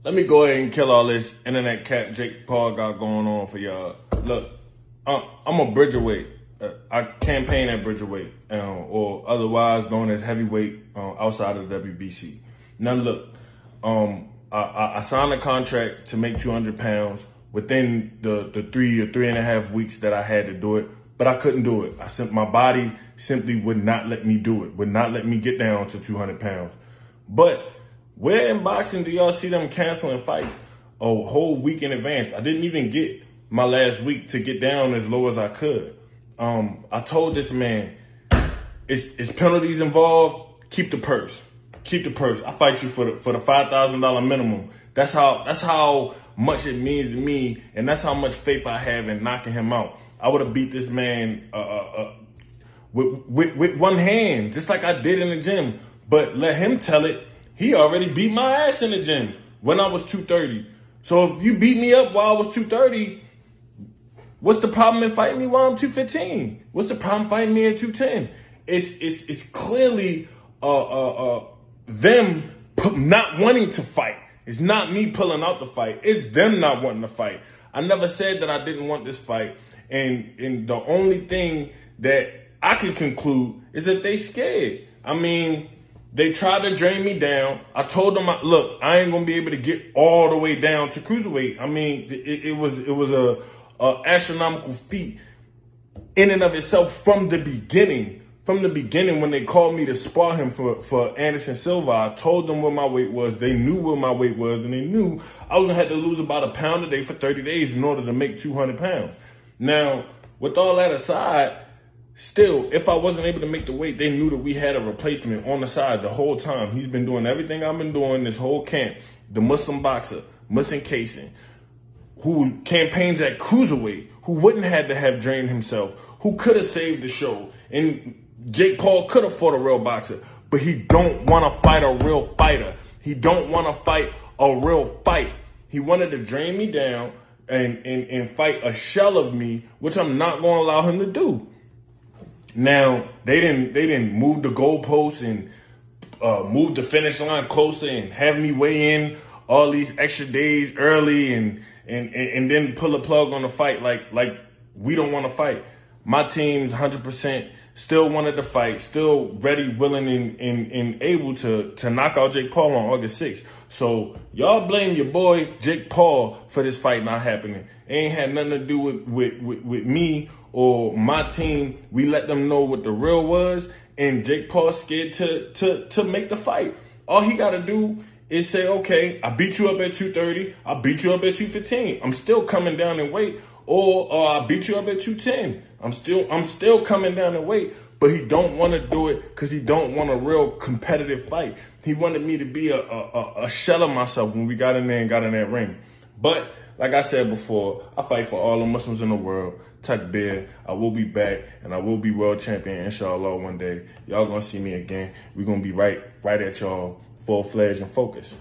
Let me go ahead and kill all this internet cat Jake Paul got going on for y'all. Look, I'm a Bridgerweight. I campaign at Bridgerweight, or otherwise known as heavyweight outside of the WBC. Now, look, I signed a contract to make 200 pounds within the 3.5 weeks that I had to do it, but I couldn't do it. My body simply would not let me do it, would not let me get down to 200 pounds. But where in boxing do y'all see them canceling fights a whole week in advance? I didn't even get my last week to get down as low as I could. I told this man, it's penalties involved. Keep the purse. Keep the purse. I fight you for the $5,000 minimum. That's how much it means to me, and that's how much faith I have in knocking him out. I would have beat this man with one hand, just like I did in the gym. But let him tell it. He already beat my ass in the gym when I was 230. So if you beat me up while I was 230, what's the problem in fighting me while I'm 215? What's the problem fighting me at 210? It's clearly them not wanting to fight. It's not me pulling out the fight. It's them not wanting to fight. I never said that I didn't want this fight. And the only thing that I can conclude is that they scared. I mean, they tried to drain me down. I told them, look, I ain't gonna be able to get all the way down to cruiserweight. I mean, it was a astronomical feat in and of itself from the beginning. From the beginning, when they called me to spar him for Anderson Silva, I told them what my weight was. They knew what my weight was, and they knew I was gonna have to lose about a pound a day for 30 days in order to make 200 pounds. Now, with all that aside, still, if I wasn't able to make the weight, they knew that we had a replacement on the side the whole time. He's been doing everything I've been doing this whole camp. The Muslim boxer, Muslim Kason, who campaigns at cruiserweight, who wouldn't have to have drained himself, who could have saved the show. And Jake Paul could have fought a real boxer, but he don't want to fight a real fighter. He don't want to fight a real fight. He wanted to drain me down and fight a shell of me, which I'm not going to allow him to do. Now, they didn't move the goalposts and move the finish line closer and have me weigh in all these extra days early and then pull a plug on the fight like we don't want to fight. My team's 100% still wanted to fight, still ready, willing, and able to knock out Jake Paul on August 6th. So y'all blame your boy Jake Paul for this fight not happening. It ain't had nothing to do with me or my team. We let them know what the real was, and Jake Paul scared to make the fight. All he got to do is say, okay, I beat you up at 230, I beat you up at 215. I'm still coming down in weight, or I beat you up at 210. I'm still coming down in weight, but he don't want to do it because he don't want a real competitive fight. He wanted me to be a shell of myself when we got in there and got in that ring. But like I said before, I fight for all the Muslims in the world. Takbir, I will be back, and I will be world champion, inshallah, one day. Y'all gonna see me again. We're gonna be right at y'all, full-fledged and focused.